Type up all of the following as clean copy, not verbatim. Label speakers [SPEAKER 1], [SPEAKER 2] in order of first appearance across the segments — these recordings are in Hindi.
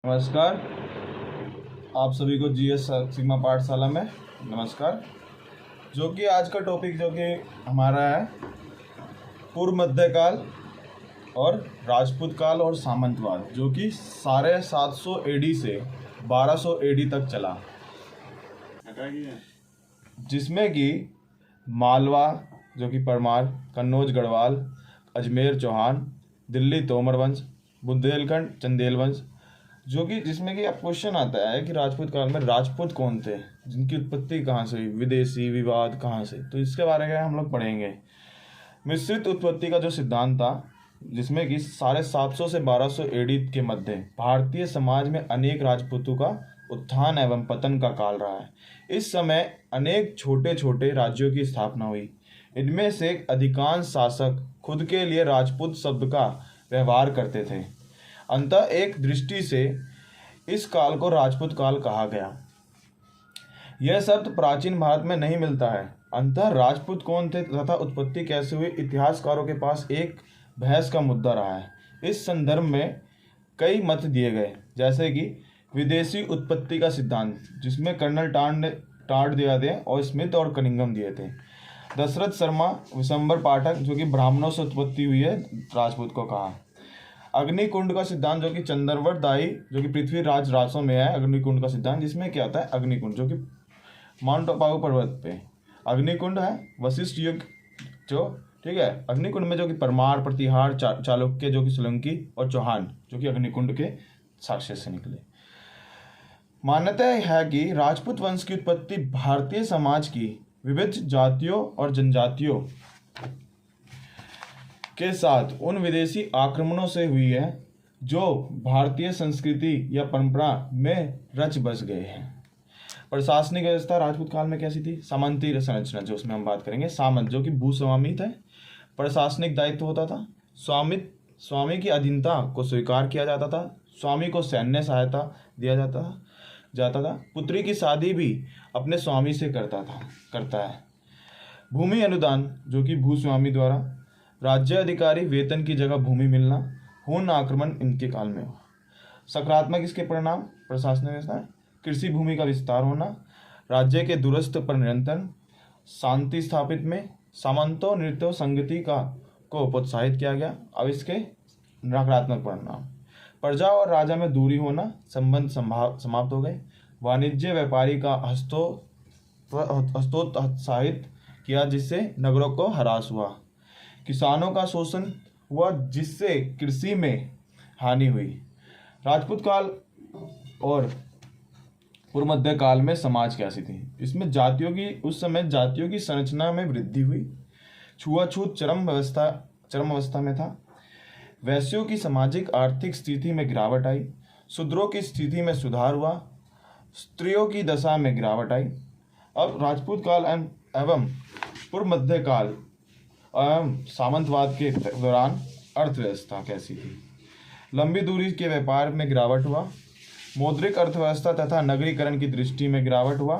[SPEAKER 1] नमस्कार। आप सभी को जीएस सिग्मा पाठशाला में नमस्कार। जो कि आज का टॉपिक जो कि हमारा है पूर्व मध्यकाल और राजपूत काल और सामंतवाद, जो कि 750 एडी से 1200 एडी तक चला, जिसमें कि मालवा जो कि परमार, कन्नौज गढ़वाल, अजमेर चौहान, दिल्ली तोमर वंश, बुंदेलखंड चंदेल वंश, जो कि जिसमें कि अब क्वेश्चन आता है कि राजपूत काल में राजपूत कौन थे, जिनकी उत्पत्ति कहाँ से हुई, विदेशी विवाद कहाँ से, तो इसके बारे में हम लोग पढ़ेंगे। मिश्रित उत्पत्ति का जो सिद्धांत था, जिसमें कि 750 से 1200 एडी के मध्य भारतीय समाज में अनेक राजपूतों का उत्थान एवं पतन का काल रहा है। इस समय अनेक छोटे छोटे राज्यों की स्थापना हुई। इनमें से अधिकांश शासक खुद के लिए राजपूत शब्द का व्यवहार करते थे। अंततः एक दृष्टि से इस काल को राजपूत काल कहा गया। यह शब्द प्राचीन भारत में नहीं मिलता है। अंततः राजपूत कौन थे तथा उत्पत्ति कैसे हुई, इतिहासकारों के पास एक बहस का मुद्दा रहा है। इस संदर्भ में कई मत दिए गए, जैसे कि विदेशी उत्पत्ति का सिद्धांत, जिसमें कर्नल टार्ड दिया थे और स्मिथ और कनिंगम दिए थे। दशरथ शर्मा, विशंबर पाठक, जो कि ब्राह्मणों से उत्पत्ति हुई है, राजपूत को कहा। अग्निकुंड का सिद्धांत, जो कि चंद्रवट दाई, जो कि पृथ्वीराज राजों में है, अग्निकुंड का सिद्धांत, जिसमें क्या आता है, अग्निकुंड जो कि माउंट आबू पर्वत पे अग्निकुंड है। वशिष्ठ युग जो, ठीक है, अग्निकुंड में जो कि परमार, प्रतिहार, चालुक्य जो कि सोलंकी और चौहान जो कि अग्निकुंड के साक्ष्य से निकले। मान्यता है कि राजपूत वंश की उत्पत्ति भारतीय समाज की विविध जातियों और जनजातियों के साथ उन विदेशी आक्रमणों से हुई है जो भारतीय संस्कृति या परंपरा में रच बस गए हैं। प्रशासनिक व्यवस्था राजपूत काल में कैसी थी? सामंती संरचना, जो उसमें हम बात करेंगे। सामंत जो कि भूस्वामी थे, प्रशासनिक दायित्व होता था। स्वामी की अधीनता को स्वीकार किया जाता था। स्वामी को सैन्य सहायता दिया जाता था। पुत्री की शादी भी अपने स्वामी से करता है। भूमि अनुदान, जो कि भूस्वामी द्वारा। राज्य अधिकारी वेतन की जगह भूमि मिलना। हुन आक्रमण इनके काल में हुआ। सकारात्मक इसके परिणाम प्रशासनिक व्यवस्था, कृषि भूमि का विस्तार होना, राज्य के दूरस्थ पर निरंतर शांति स्थापित में सामंतों नृत्यों संगति को प्रोत्साहित किया गया। अब इसके नकारात्मक परिणाम, प्रजा और राजा में दूरी होना, संबंध समाप्त हो गए। वाणिज्य व्यापारी का हस्तोत्साहित किया, जिससे नगरों को ह्रास हुआ। किसानों का शोषण हुआ, जिससे कृषि में हानि हुई। राजपूत काल और पूर्व मध्य काल में समाज कैसी थी? इसमें उस समय जातियों की संरचना में वृद्धि हुई। छुआछूत चरम अवस्था में था। वैश्यों की सामाजिक आर्थिक स्थिति में गिरावट आई। शूद्रों की स्थिति में सुधार हुआ। स्त्रियों की दशा में गिरावट आई। अब राजपूत काल एवं पूर्व मध्य काल सामंतवाद के दौरान अर्थव्यवस्था कैसी थी? लंबी दूरी के व्यापार में गिरावट हुआ। मौद्रिक अर्थव्यवस्था तथा नगरीकरण की दृष्टि में गिरावट हुआ।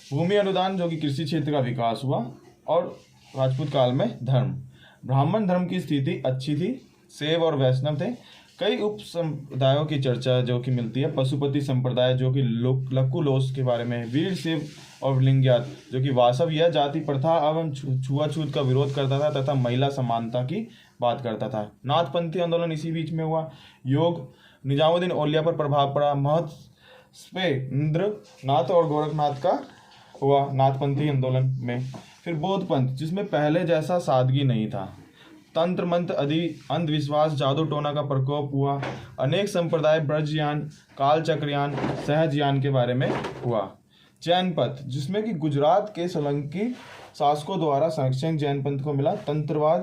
[SPEAKER 1] भूमि अनुदान, जो कि कृषि क्षेत्र का विकास हुआ। और राजपूत काल में धर्म, ब्राह्मण धर्म की स्थिति अच्छी थी। शैव और वैष्णव थे। कई उप संप्रदायों की चर्चा जो कि मिलती है। पशुपति संप्रदाय, जो कि लकुलोस के बारे में। वीर शैव और लिंगायत, जो कि वासव यह जाति प्रथा एवं छुआछूत का विरोध करता था तथा महिला समानता की बात करता था। नाथपंथी आंदोलन इसी बीच में हुआ। योग, निजामुद्दीन औलिया पर प्रभाव पड़ा। महत्स्वेंद्र नाथ और गोरखनाथ का हुआ नाथपंथी आंदोलन में। फिर बौद्ध पंथ, जिसमें पहले जैसा सादगी नहीं था। तंत्र मंत्र आदि अंधविश्वास, जादू टोना का प्रकोप हुआ। अनेक संप्रदाय, ब्रजयान, कालचक्रयान, सहजयान के बारे में हुआ। जैन पंथ, जिसमें कि गुजरात के सोलंकी शासकों द्वारा संरक्षण जैन पंथ को मिला। तंत्रवाद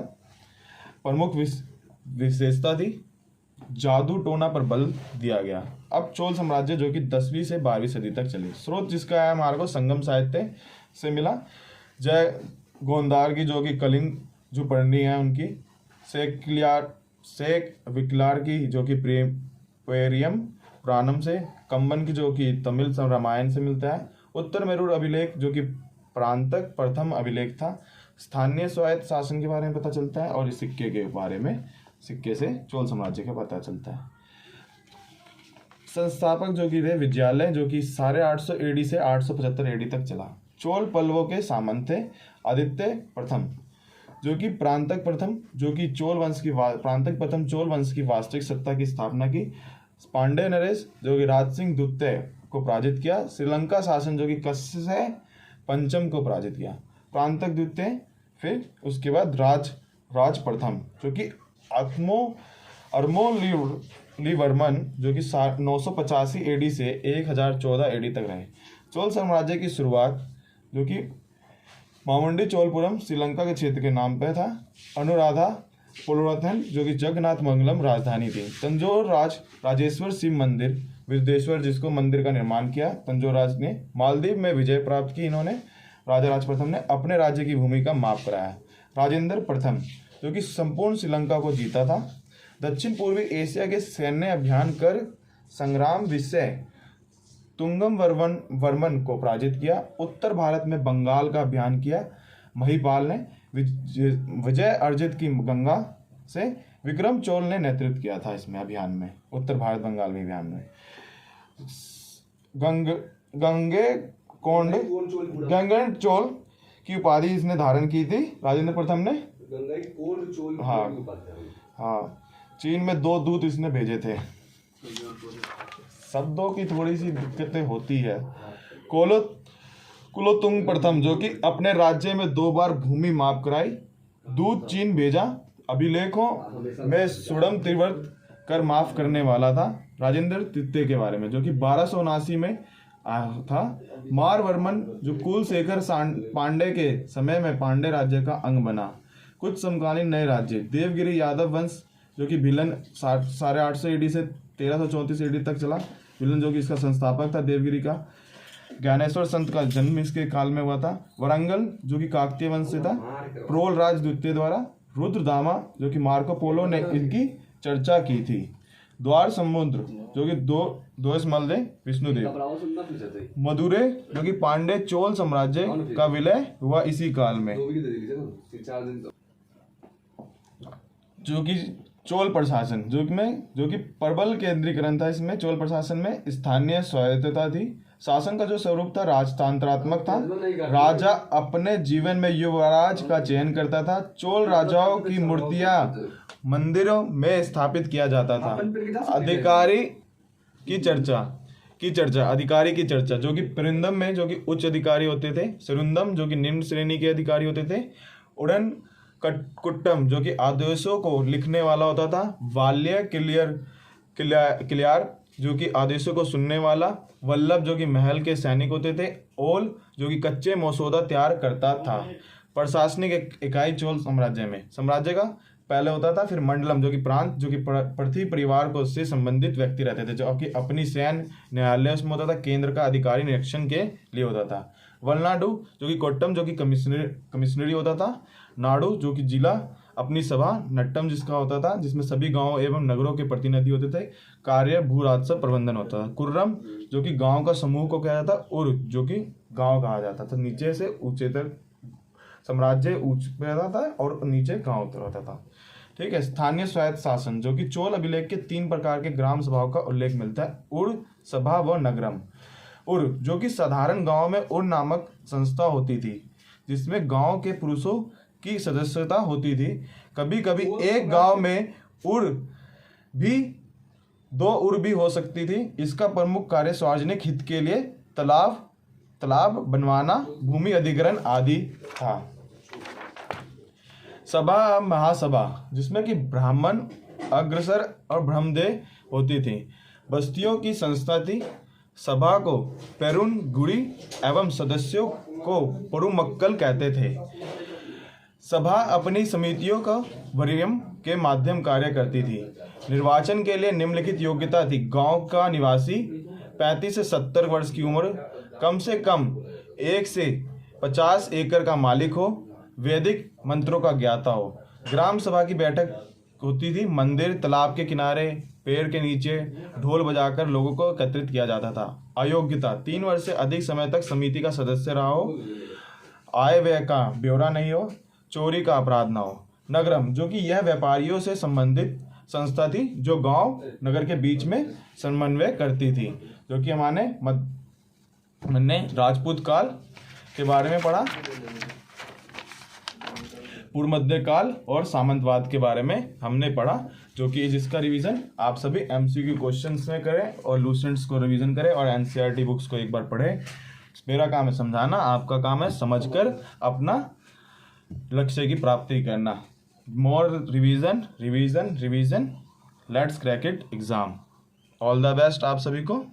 [SPEAKER 1] प्रमुख विशेषता थी। जादू टोना पर बल दिया गया। अब चोल साम्राज्य, जो कि 10वीं से 12वीं सदी तक चली। स्रोत जिसका है हमारे को संगम साहित्य से मिला। जय गोंदार की, जो कि कलिंग जो पढ़नी है उनकी। शेख विकलार की, जो कि पेरियम पुराणम से। कंबन की, जो कि तमिल रामायण से मिलता है। उत्तर मेरुर अभिलेख, जो कि प्रांतक प्रथम अभिलेख था। स्थानीय स्वायत्त शासन के बारे में पता चलता है और इस सिक्के के बारे में सिक्के से चोल साम्राज्य का पता चलता है। संस्थापक जो कि थे विजयालय, जो कि 850 एडी से 875 एडी तक चला। चोल पल्लवों के सामंत थे आदित्य प्रथम, जो कि प्रांतक प्रथम चोल वंश की वास्तविक सत्ता की स्थापना की। पांडे नरेश जो कि राज सिंह द्वितीय को पराजित किया। श्रीलंका शासन जो कि कस्य पंचम को पराजित किया। प्रांतक द्वितीय, फिर उसके बाद राज प्रथम जो कि अरमोलीवर्मन जो कि 985 एडी से 1014 एडी तक रहे। चोल साम्राज्य की शुरुआत जो कि मामुंडी चोलपुरम श्रीलंका के क्षेत्र के नाम पर था। अनुराधा पुलरथन जो कि जगन्नाथ मंगलम राजधानी थी। तंजौर राजेश्वर शिव मंदिर विरुद्धेश्वर जिसको मंदिर का निर्माण किया तंजौर राज ने। मालदीव में विजय प्राप्त की इन्होंने। राजा राज प्रथम ने अपने राज्य की भूमि का माप कराया। राजेंद्र प्रथम जो कि संपूर्ण श्रीलंका को जीता था। दक्षिण पूर्वी एशिया के सैन्य अभियान कर संग्राम विषय तुंगम वर्मन को पराजित किया। उत्तर भारत में बंगाल का अभियान किया। महिपाल ने विजय अर्जित की गंगा से विक्रम चोल ने नेतृत्व किया था इसमें अभियान में, उत्तर भारत बंगाल में अभियान में। गंगन चोल की उपाधि इसने धारण की थी राजेंद्र प्रथम ने। हाँ, चीन में 2 दूत इसने भेजे थे। शब्दों की थोड़ी सी दिक्कतें होती है। कुलोतुंग प्रथम जो कि अपने राज्य में 2 बार भूमि माप कराई। दूत चीन भेजा। अभिलेखों में सुड़म त्रिवर्त कर माफ करने वाला था। राजेंद्र तृतीय के बारे में जो कि 1279 में था। मारवर्मन जो कुलशेखर पांडे के समय में पांडे राज्य का अंग बना। कुछ समकालीन नए राज्य देवगिरी यादव वंश जो कि भिलन 850 एडी से 1334 एडी तक चला। भिलन जो कि इसका संस्थापक था देवगिरी का। ज्ञानेश्वर संत का जन्म इसके काल में हुआ था। वरंगल जो कि काकतीय वंश से था प्रोल राज द्वितीय द्वारा। रुद्रदामा जो कि मार्को पोलो ने इनकी चर्चा की थी। द्वार समुद्र जो कि दोष मलदे विष्णुदेव। मदुरै जो कि पांडे चोल साम्राज्य का विलय हुआ इसी काल में। जो कि चोल प्रशासन जो कि प्रबल केंद्रीकरण था इसमें। चोल प्रशासन में स्थानीय स्वायत्तता थी। शासन का जो स्वरूप था राजतंत्रात्मक था। राजा अपने जीवन में युवराज का चयन करता था। चोल राजाओं की मूर्तियां मंदिरों में स्थापित किया जाता था। अधिकारी की चर्चा जो कि परिंदम में जो कि उच्च अधिकारी होते थे। सिरुंदम जो कि निम्न श्रेणी के अधिकारी होते थे। उड़न कुट्टम जो कि आदेशों को लिखने वाला होता था। वाल्य किलियार जो कि आदेशों को सुनने वाला। वल्लभ जो कि महल के सैनिक होते थे। ओल जो कि कच्चे मसौदा तैयार करता था। प्रशासनिक इकाई चोल साम्राज्य का पहले होता था। फिर मंडलम जो कि प्रांत जो कि पृथ्वी परिवार को से संबंधित व्यक्ति रहते थे जो कि अपनी सैन्य न्यायालय उसमें होता था। केंद्र का अधिकारी निरीक्षण के लिए होता था। वलनाडु जो कि कोट्टम जो कि कमिश्नरी होता था। नाडु जो कि जिला अपनी सभा। नट्टम जिसका होता था जिसमें सभी गांवों एवं नगरों के प्रतिनिधि होते थे। कार्य भू राजस्व प्रबंधन होता था। कुर्रम जो कि गांव का समूह को कहा जाता। उर जो कि गांव कहा जाता था। नीचे से ऊंचे तक साम्राज्य ऊंच पे आता था और नीचे गांव उतर होता था। ठीक है। स्थानीय स्वायत्त शासन जो कि चोल अभिलेख के 3 प्रकार के ग्राम सभाओं का उल्लेख मिलता है। उर सभा व नगरम। उर जो कि साधारण गांव में उर नामक संस्था होती थी जिसमें गांव के पुरुषों की सदस्यता होती थी। कभी कभी एक गांव में उर भी 2 उर भी हो सकती थी। इसका प्रमुख कार्य सार्वजनिक हित के लिए तालाब बनवाना, भूमि अधिग्रहण आदि था। सभा महासभा जिसमें कि ब्राह्मण अग्रसर और ब्रह्मदेव होती थी। बस्तियों की संस्था थी। सभा को पेरुन गुड़ी एवं सदस्यों को परुमक्कल कहते थे। सभा अपनी समितियों का वरीयम के माध्यम कार्य करती थी। निर्वाचन के लिए निम्नलिखित योग्यता थी। गांव का निवासी 35 से 70 वर्ष की उम्र, कम से कम 1 से 50 एकड़ का मालिक हो, वैदिक मंत्रों का ज्ञाता हो। ग्राम सभा की बैठक होती थी। मंदिर, तालाब के किनारे, पेड़ के नीचे ढोल बजाकर लोगों को एकत्रित किया जाता था। अयोग्यता 3 वर्ष से अधिक समय तक समिति का सदस्य रहा हो, आय व्यय का ब्यौरा नहीं हो, चोरी का अपराध ना हो। नगरम, जो कि यह व्यापारियों से संबंधित संस्था थी जो गांव नगर के बीच में समन्वय करती थी, जो कि हमने राजपूत काल के बारे में पढ़ा, पूर्व मध्य काल और सामंतवाद के बारे में हमने पढ़ा, जो कि जिसका रिवीजन आप सभी एमसीक्यू क्वेश्चंस में करें और लूसेंट्स को रिवीजन करें और एनसीईआरटी बुक्स को एक बार पढ़ें। मेरा काम है समझाना, आपका काम है समझकर अपना लक्ष्य की प्राप्ति करना। More revision revision revision, let's crack it exam. All the best आप सभी को।